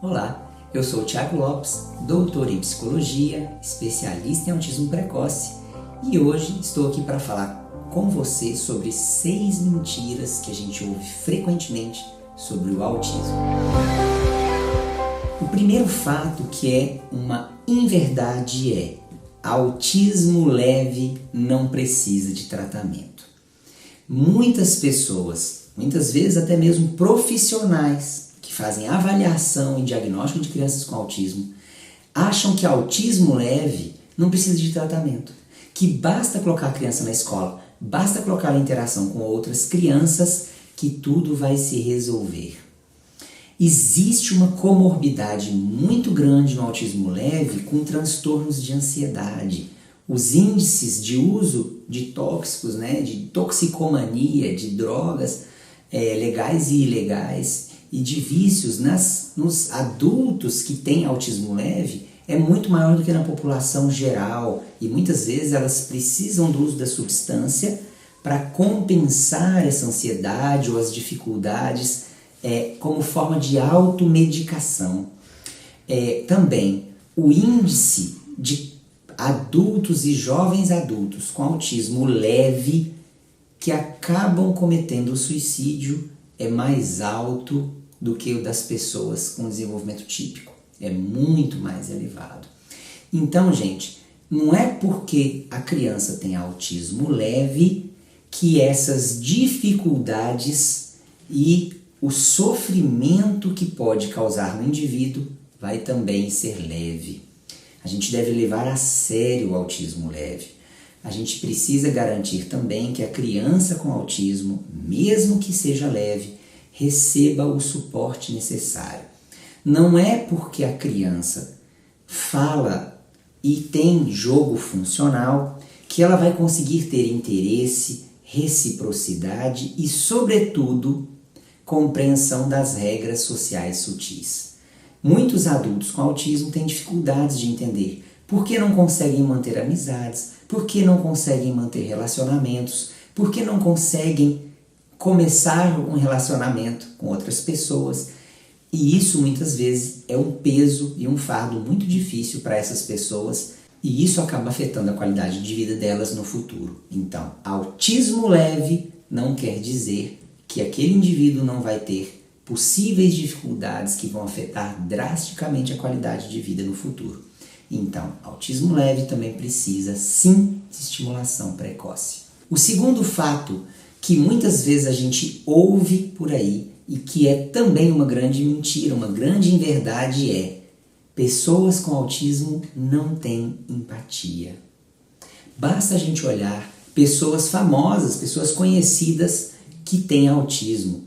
Olá, eu sou o Thiago Lopes, doutor em psicologia, especialista em autismo precoce e hoje estou aqui para falar com você sobre 6 mentiras que a gente ouve frequentemente sobre o autismo. O primeiro fato que é uma inverdade é: autismo leve não precisa de tratamento. Muitas pessoas, muitas vezes até mesmo profissionais que fazem avaliação e diagnóstico de crianças com autismo, acham que autismo leve não precisa de tratamento, que basta colocar a criança na escola, basta colocar a interação com outras crianças que tudo vai se resolver. Existe uma comorbidade muito grande no autismo leve com transtornos de ansiedade. Os índices de uso de tóxicos, de toxicomania, de drogas legais e ilegais e de vícios nos adultos que têm autismo leve é muito maior do que na população geral e muitas vezes elas precisam do uso da substância para compensar essa ansiedade ou as dificuldades como forma de automedicação. Também o índice de adultos e jovens adultos com autismo leve que acabam cometendo suicídio é mais alto do que o das pessoas com desenvolvimento típico. É muito mais elevado. Então, gente, não é porque a criança tem autismo leve que essas dificuldades e o sofrimento que pode causar no indivíduo vai também ser leve. A gente deve levar a sério o autismo leve. A gente precisa garantir também que a criança com autismo, mesmo que seja leve, receba o suporte necessário. Não é porque a criança fala e tem jogo funcional que ela vai conseguir ter interesse, reciprocidade e, sobretudo, compreensão das regras sociais sutis. Muitos adultos com autismo têm dificuldades de entender por que não conseguem manter amizades, por que não conseguem manter relacionamentos, por que não conseguem começar um relacionamento com outras pessoas. E isso muitas vezes é um peso e um fardo muito difícil para essas pessoas e isso acaba afetando a qualidade de vida delas no futuro. Então, autismo leve não quer dizer que aquele indivíduo não vai ter possíveis dificuldades que vão afetar drasticamente a qualidade de vida no futuro. Então, autismo leve também precisa, sim, de estimulação precoce. O segundo fato que muitas vezes a gente ouve por aí e que é também uma grande mentira, uma grande inverdade é: pessoas com autismo não têm empatia. Basta a gente olhar pessoas famosas, pessoas conhecidas que têm autismo,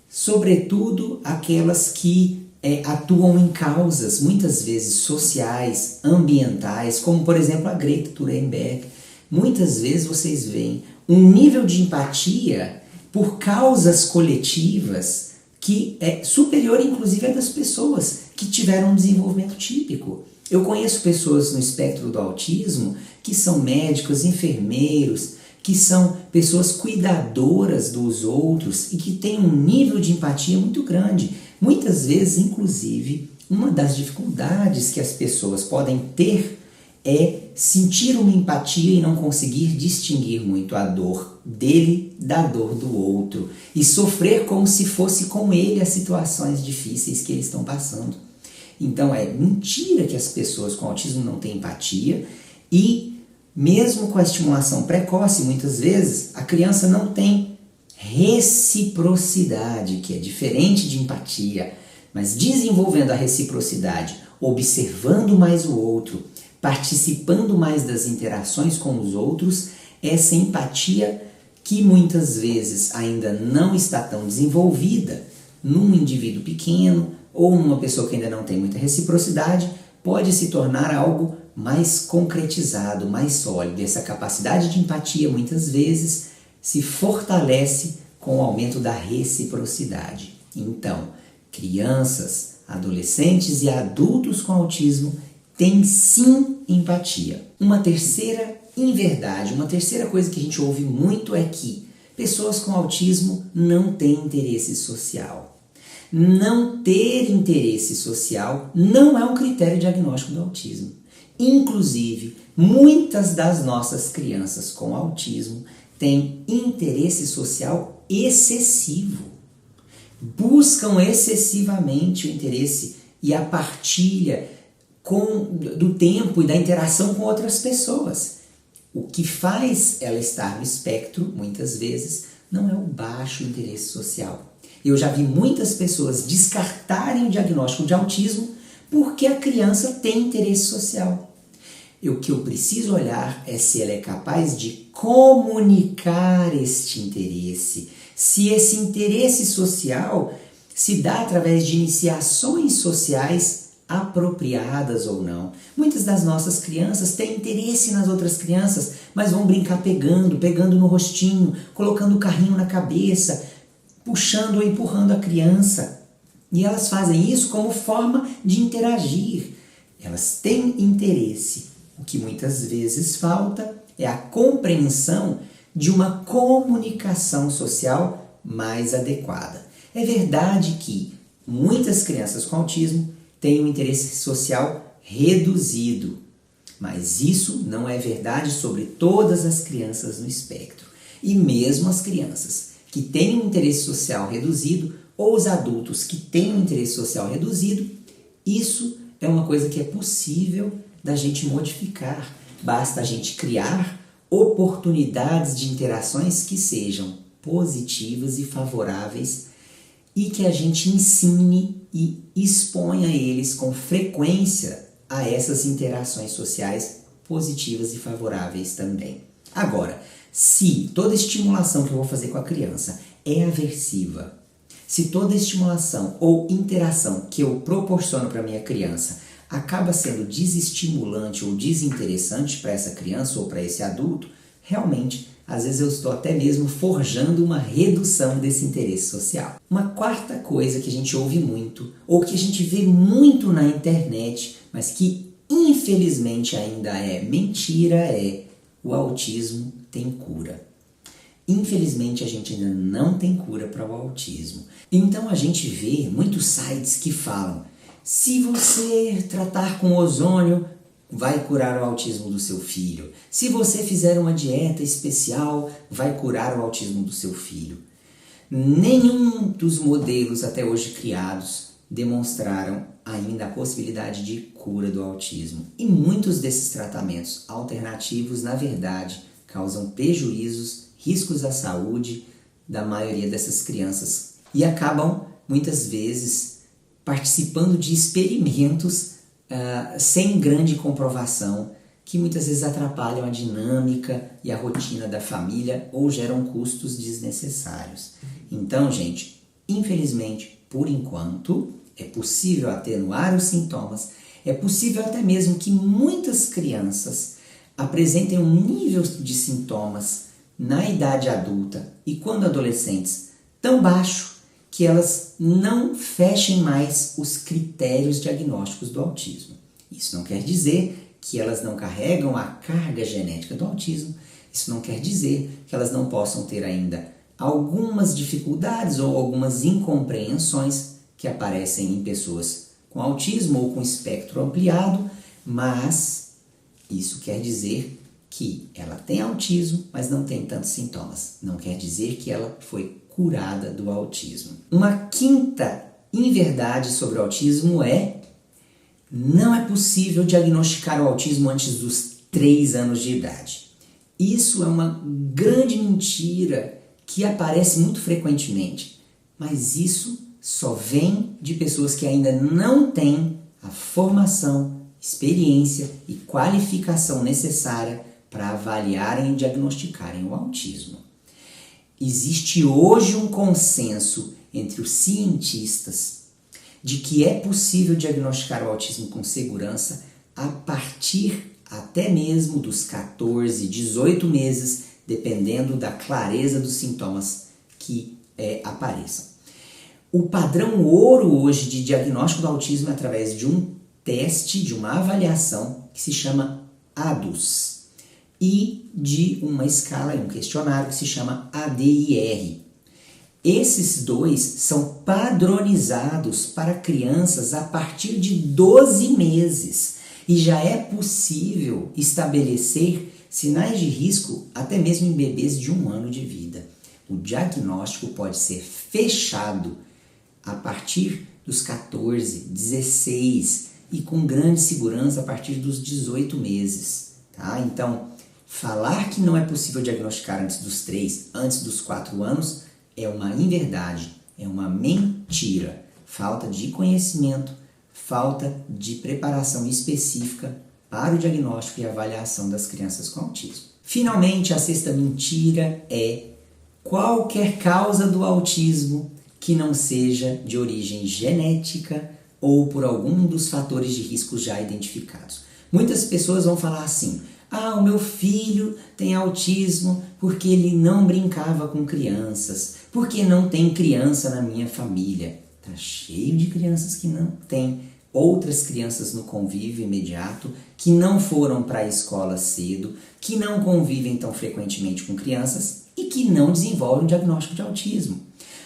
sobretudo aquelas que atuam em causas muitas vezes sociais, ambientais, como por exemplo a Greta Thunberg. Muitas vezes vocês veem um nível de empatia por causas coletivas que é superior inclusive a das pessoas que tiveram um desenvolvimento típico. Eu conheço pessoas no espectro do autismo que são médicos, enfermeiros, que são pessoas cuidadoras dos outros e que têm um nível de empatia muito grande. Muitas vezes, inclusive, uma das dificuldades que as pessoas podem ter é sentir uma empatia e não conseguir distinguir muito a dor dele da dor do outro e sofrer como se fosse com ele as situações difíceis que eles estão passando. Então é mentira que as pessoas com autismo não têm empatia e mesmo com a estimulação precoce, muitas vezes a criança não tem reciprocidade, que é diferente de empatia, mas desenvolvendo a reciprocidade, observando mais o outro, participando mais das interações com os outros, essa empatia que muitas vezes ainda não está tão desenvolvida num indivíduo pequeno ou numa pessoa que ainda não tem muita reciprocidade, pode se tornar algo mais concretizado, mais sólido. E essa capacidade de empatia muitas vezes se fortalece com o aumento da reciprocidade. Então, crianças, adolescentes e adultos com autismo têm sim empatia. Uma terceira inverdade, uma terceira coisa que a gente ouve muito é que pessoas com autismo não têm interesse social. Não ter interesse social não é um critério diagnóstico do autismo. Inclusive, muitas das nossas crianças com autismo têm interesse social excessivo. Buscam excessivamente o interesse e a partilha do tempo e da interação com outras pessoas. O que faz ela estar no espectro, muitas vezes, não é o baixo interesse social. Eu já vi muitas pessoas descartarem o diagnóstico de autismo porque a criança tem interesse social. O que eu preciso olhar é se ela é capaz de comunicar este interesse, se esse interesse social se dá através de iniciações sociais apropriadas ou não. Muitas das nossas crianças têm interesse nas outras crianças, mas vão brincar pegando no rostinho, colocando o carrinho na cabeça, puxando ou empurrando a criança. E elas fazem isso como forma de interagir. Elas têm interesse. O que muitas vezes falta é a compreensão de uma comunicação social mais adequada. É verdade que muitas crianças com autismo têm um interesse social reduzido, mas isso não é verdade sobre todas as crianças no espectro. E mesmo as crianças que têm um interesse social reduzido ou os adultos que têm um interesse social reduzido, isso é uma coisa que é possível da gente modificar. Basta a gente criar oportunidades de interações que sejam positivas e favoráveis e que a gente ensine e exponha eles com frequência a essas interações sociais positivas e favoráveis também. Agora, se toda estimulação que eu vou fazer com a criança é aversiva, se toda estimulação ou interação que eu proporciono para a minha criança acaba sendo desestimulante ou desinteressante para essa criança ou para esse adulto, realmente, às vezes eu estou até mesmo forjando uma redução desse interesse social. Uma quarta coisa que a gente ouve muito, ou que a gente vê muito na internet, mas que infelizmente ainda é mentira, é o autismo tem cura. Infelizmente a gente ainda não tem cura para o autismo. Então a gente vê muitos sites que falam: se você tratar com ozônio, vai curar o autismo do seu filho. Se você fizer uma dieta especial, vai curar o autismo do seu filho. Nenhum dos modelos até hoje criados demonstraram ainda a possibilidade de cura do autismo. E muitos desses tratamentos alternativos, na verdade, causam prejuízos, riscos à saúde da maioria dessas crianças e acabam, muitas vezes, participando de experimentos sem grande comprovação, que muitas vezes atrapalham a dinâmica e a rotina da família ou geram custos desnecessários. Então, gente, infelizmente, por enquanto, é possível atenuar os sintomas, é possível até mesmo que muitas crianças apresentem um nível de sintomas na idade adulta e quando adolescentes tão baixo que elas não fechem mais os critérios diagnósticos do autismo. Isso não quer dizer que elas não carregam a carga genética do autismo, isso não quer dizer que elas não possam ter ainda algumas dificuldades ou algumas incompreensões que aparecem em pessoas com autismo ou com espectro ampliado, mas isso quer dizer que ela tem autismo, mas não tem tantos sintomas. Não quer dizer que ela foi curada do autismo. Uma quinta inverdade sobre o autismo é: não é possível diagnosticar o autismo antes dos 3 anos de idade. Isso é uma grande mentira que aparece muito frequentemente, mas isso só vem de pessoas que ainda não têm a formação, experiência e qualificação necessária para avaliarem e diagnosticarem o autismo. Existe hoje um consenso entre os cientistas de que é possível diagnosticar o autismo com segurança a partir até mesmo dos 14, 18 meses, dependendo da clareza dos sintomas que apareçam. O padrão ouro hoje de diagnóstico do autismo é através de um teste, de uma avaliação que se chama ADUS e de uma escala, um questionário que se chama ADIR. Esses dois são padronizados para crianças a partir de 12 meses e já é possível estabelecer sinais de risco até mesmo em bebês de 1 ano de vida. O diagnóstico pode ser fechado a partir dos 14, 16 e com grande segurança a partir dos 18 meses. Tá? Então, falar que não é possível diagnosticar antes dos 3, antes dos 4 anos, é uma inverdade, é uma mentira. Falta de conhecimento, falta de preparação específica para o diagnóstico e avaliação das crianças com autismo. Finalmente, a sexta mentira é: qualquer causa do autismo que não seja de origem genética ou por algum dos fatores de risco já identificados. Muitas pessoas vão falar assim: o meu filho tem autismo porque ele não brincava com crianças, porque não tem criança na minha família. Tá cheio de crianças que não tem outras crianças no convívio imediato, que não foram para a escola cedo, que não convivem tão frequentemente com crianças e que não desenvolvem um diagnóstico de autismo.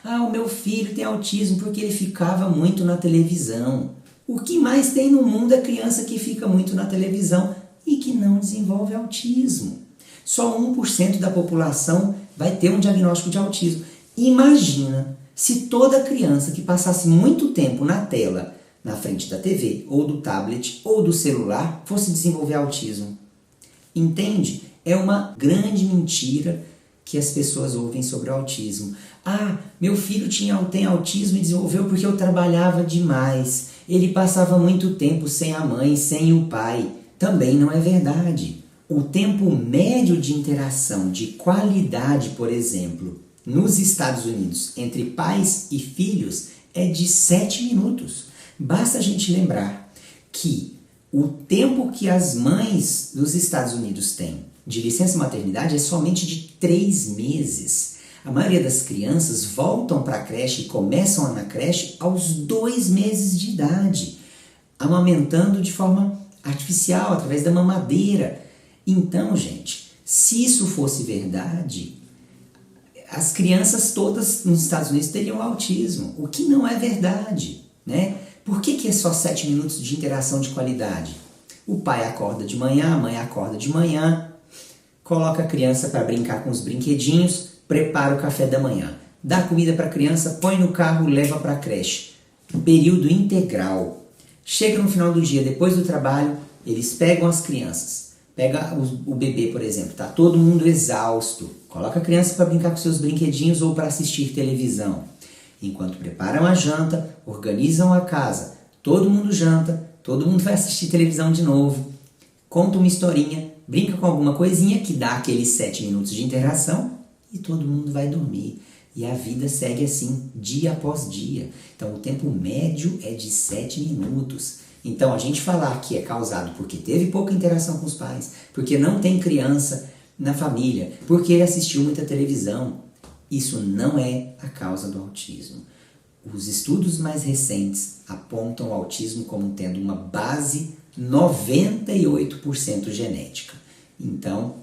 O meu filho tem autismo porque ele ficava muito na televisão. O que mais tem no mundo é criança que fica muito na televisão e que não desenvolve autismo. Só 1% da população vai ter um diagnóstico de autismo. Imagina se toda criança que passasse muito tempo na tela, na frente da TV, ou do tablet, ou do celular, fosse desenvolver autismo. Entende? É uma grande mentira que as pessoas ouvem sobre o autismo. Meu filho tem autismo e desenvolveu porque eu trabalhava demais. Ele passava muito tempo sem a mãe, sem o pai. Também não é verdade. O tempo médio de interação de qualidade, por exemplo, nos Estados Unidos, entre pais e filhos, é de 7 minutos. Basta a gente lembrar que o tempo que as mães dos Estados Unidos têm de licença maternidade é somente de 3 meses. A maioria das crianças voltam para a creche e começam a ir na creche aos 2 meses de idade, amamentando de forma artificial, através da mamadeira. Então, gente, se isso fosse verdade, as crianças todas nos Estados Unidos teriam autismo, o que não é verdade, né? Por que é só 7 minutos de interação de qualidade? O pai acorda de manhã, a mãe acorda de manhã, coloca a criança para brincar com os brinquedinhos, prepara o café da manhã, dá comida para a criança, põe no carro, leva para a creche. Período integral. Chega no final do dia, depois do trabalho, eles pegam as crianças. Pega o bebê, por exemplo, tá todo mundo exausto. Coloca a criança para brincar com seus brinquedinhos ou para assistir televisão. Enquanto preparam a janta, organizam a casa, todo mundo janta, todo mundo vai assistir televisão de novo, conta uma historinha, brinca com alguma coisinha que dá aqueles 7 minutos de interação e todo mundo vai dormir. E a vida segue assim, dia após dia. Então o tempo médio é de 7 minutos. Então a gente falar que é causado porque teve pouca interação com os pais, porque não tem criança na família, porque ele assistiu muita televisão, isso não é a causa do autismo. Os estudos mais recentes apontam o autismo como tendo uma base 98% genética. Então,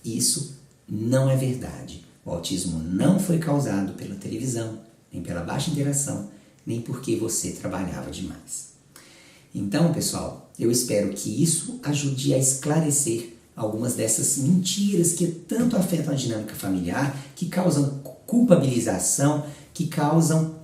isso não é verdade. O autismo não foi causado pela televisão, nem pela baixa interação, nem porque você trabalhava demais. Então, pessoal, eu espero que isso ajude a esclarecer algumas dessas mentiras que tanto afetam a dinâmica familiar, que causam culpabilização, que causam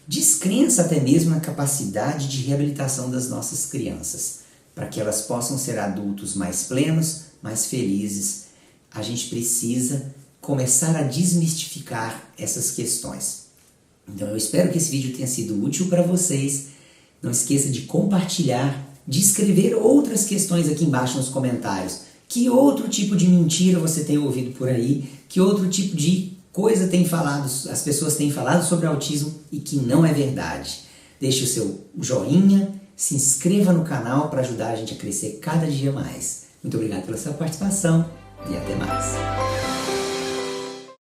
descrença até mesmo na capacidade de reabilitação das nossas crianças. Para que elas possam ser adultos mais plenos, mais felizes, a gente precisa começar a desmistificar essas questões. Então eu espero que esse vídeo tenha sido útil para vocês. Não esqueça de compartilhar, de escrever outras questões aqui embaixo nos comentários. Que outro tipo de mentira você tem ouvido por aí? Que outro tipo de coisa as pessoas têm falado sobre autismo e que não é verdade? Deixe o seu joinha, se inscreva no canal para ajudar a gente a crescer cada dia mais. Muito obrigado pela sua participação e até mais.